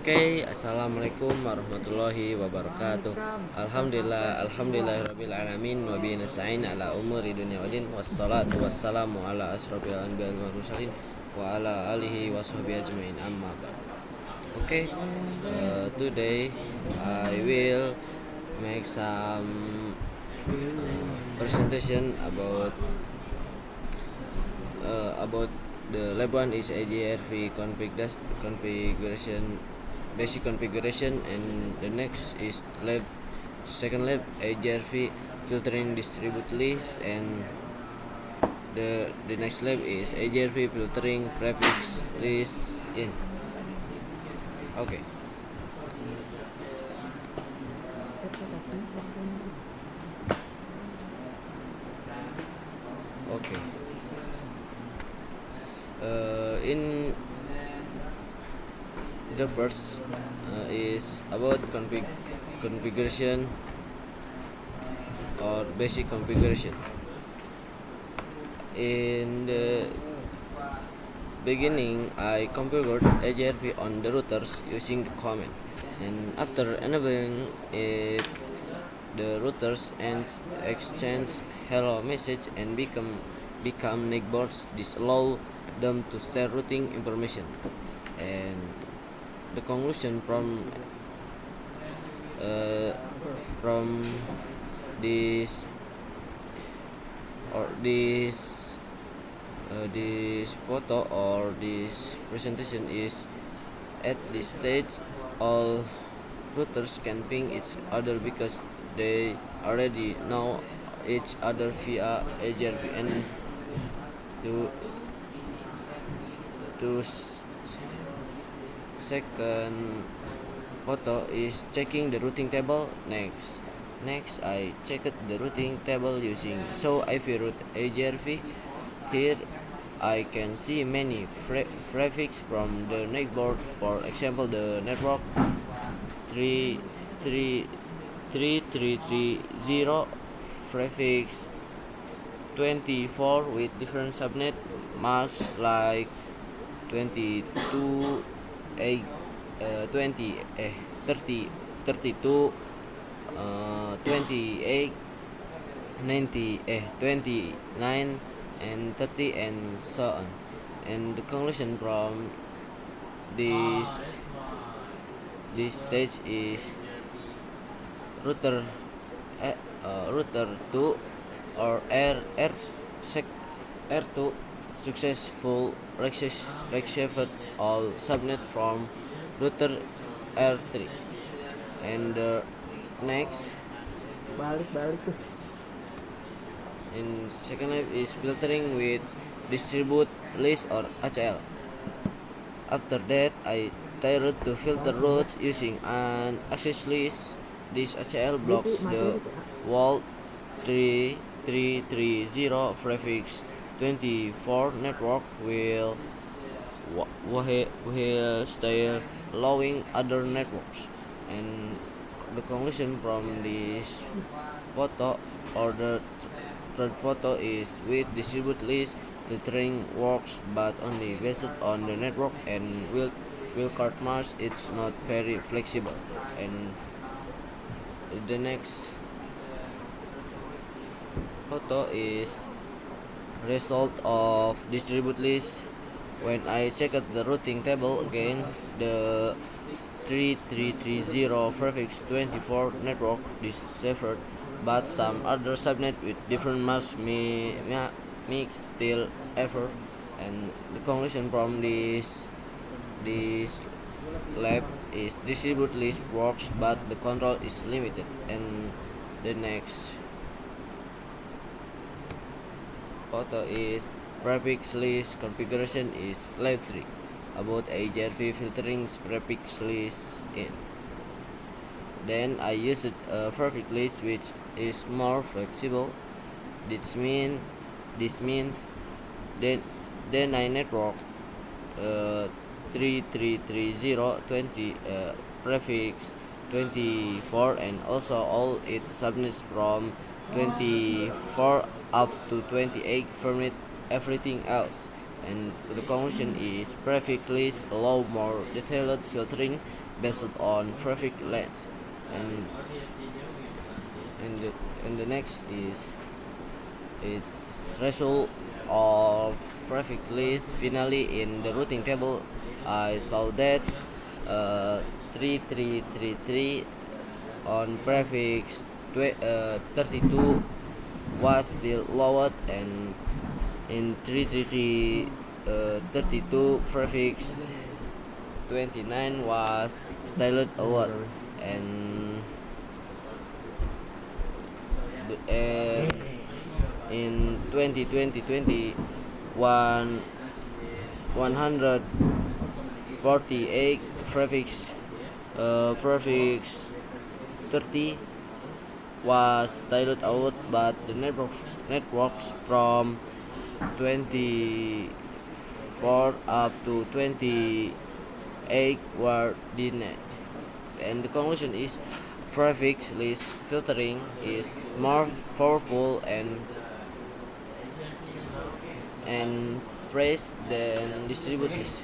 Assalamualaikum warahmatullahi wabarakatuh. Alhamdulillahirabbil alamin wa bihi nasta'in ala umuri dunya waddin wassalatu wassalamu ala asrofil anbiya'i wal mursalin wa ala alihi washabbihi ajmain amma ba'd. Today I will make some presentation about the lab 1 is AJRV configuration, basic configuration, and the next is second lab AJRV filtering distribute list, and the next lab is AJRV filtering prefix list in. Okay. In the first is about configuration or basic configuration. In the beginning, I configured AJRV on the routers using the command, and after enabling it, the routers exchange hello message and become neckboards. This allow them to share routing information, and the conclusion from this photo or this presentation is, at this stage all routers can ping each other because they already know each other via AJRV, and to second photo is checking the routing table. Next I checked the routing table using show IP route AJRV. Here I can see many prefix from the neckboard. For example, the network 3330 prefix 24 with different subnet masks like 32 30 32 28 90 29 and 30 and so on. And the conclusion from this stage is router 2 or R2 successful retrieved all subnet from router R3. And the next in second lab is filtering with distribute list or HL. After that, I tried to filter routes using an access list. This HL blocks the vault 3330 prefix 24 network while still allowing other networks. And the conclusion from this photo or the third photo is, with distribute list filtering works but only based on the network, and wildcard mask it's not very flexible. And the next photo is result of distribute list. When I checked the routing table again, the 3330 prefix 24 network deciphered, but some other subnet with different mask mix still effort. And the conclusion from this lab is distribute list works but the control is limited. And the next photo is prefix list configuration is lab 3 about AJRV filtering prefix list in. Then I used a prefix list which is more flexible. This means then I network 3330 prefix 24 and also all its subnets from 24 up to 28 permit everything else. And the conclusion is prefix lists allow more detailed filtering based on prefix length. And and the, and the next is result of prefix list. Finally, in the routing table, I saw that 3333 on prefix 32 was still lowered, and in 333 32 prefix 29 was styled a lot, and in 2020 148 prefix 30 was styled out, but the networks from 24 up to 28 were denied. And the conclusion is prefix list filtering is more powerful and phrase than distribute list.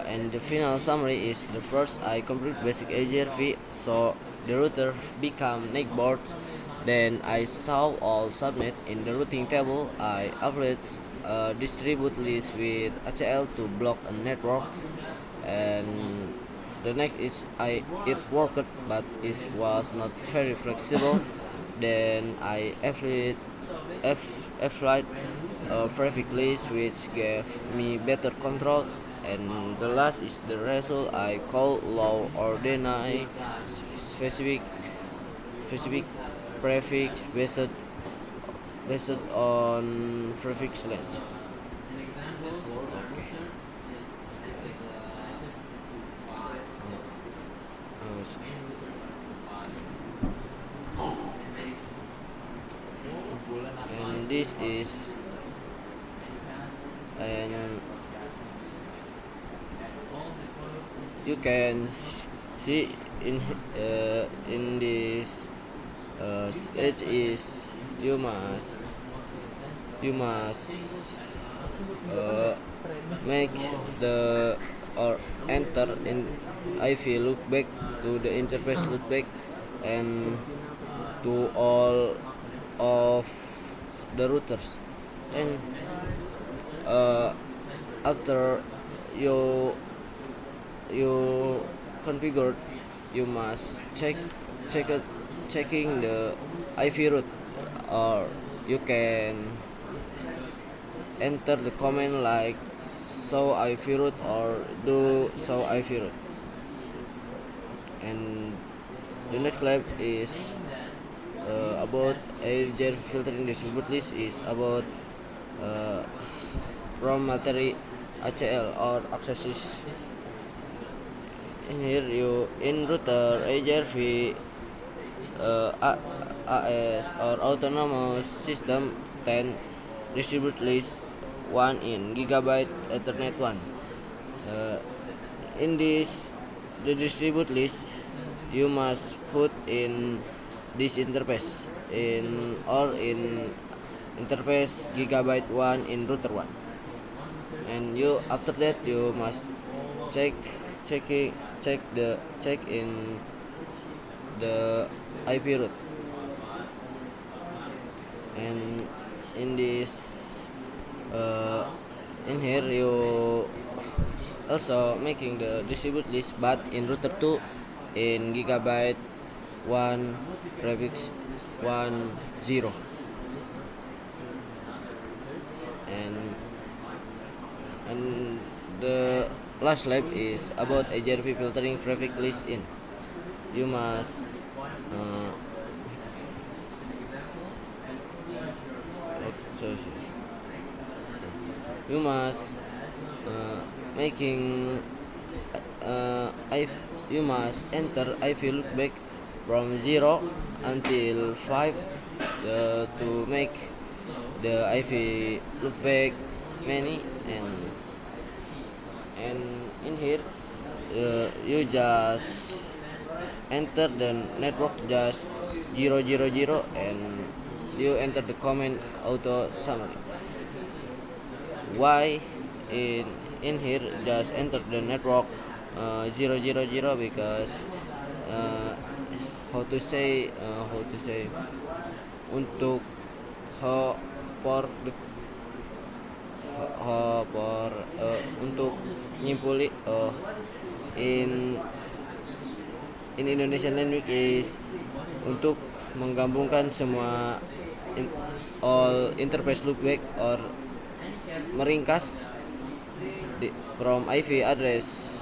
And the final summary is the first I complete basic AGRV, so the router become neckboard. Then I saw all subnet in the routing table. I averaged distribute list with ACL to block a network, and the next is it worked, but it was not very flexible. Then I applied a prefix list which gave me better control. And the last is the result I call low or deny specific prefix based on prefix length. Okay. And this is and you can see in this stage is you must make the or enter in IV loopback to the interface loopback and to all of the routers. And after you configured, you must checking the IV route, or you can enter the command like show IV route or do show IV route. And the next lab is about AirJar filtering distribute list is about from material ACL or accesses. In here you in router ARV AS or autonomous system 10 distribute list 1 in gigabyte Ethernet 1. In this the distribute list you must put in this interface in interface gigabyte 1 in router 1, and you after that you must check in the IP route. And in this in here you also making the distribute list but in router 2 in gigabyte 1 prefix 10. And the last lab is about AGRV filtering prefix list in. You must you must making you must enter IV loopback from 0 until 5 to make the IV loopback many. And in here you just enter the network just 000 and you enter the comment auto summary. Why in here just enter the network 000 because how to say untuk ho for the for untuk nyimpuli in Indonesian language is untuk menggabungkan semua all interface loopback or meringkas from IP address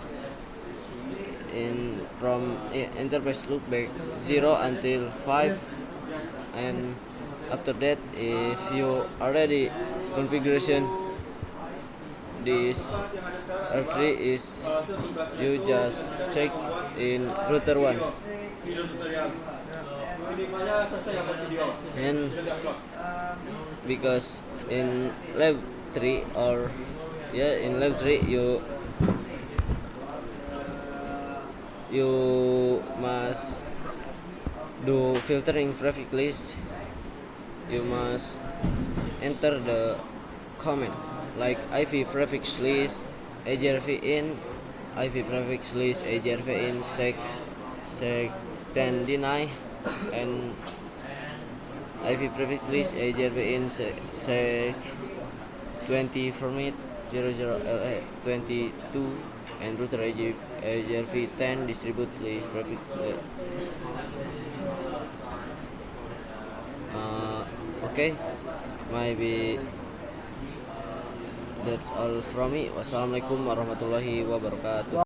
in from interface loopback 0 until 5, and after that if you already configuration this R3 is you just check in router 1, and because in lab 3 or in lab 3 you must do filtering traffic list. You must enter the comment like IP prefix list AGRV in, IP prefix list AGRV in sec 10 deny, and IP prefix list AGRV in sec 20 format 22, and router AGRV 10 distribute list prefix okay, maybe that's all from me. Wassalamualaikum warahmatullahi wabarakatuh.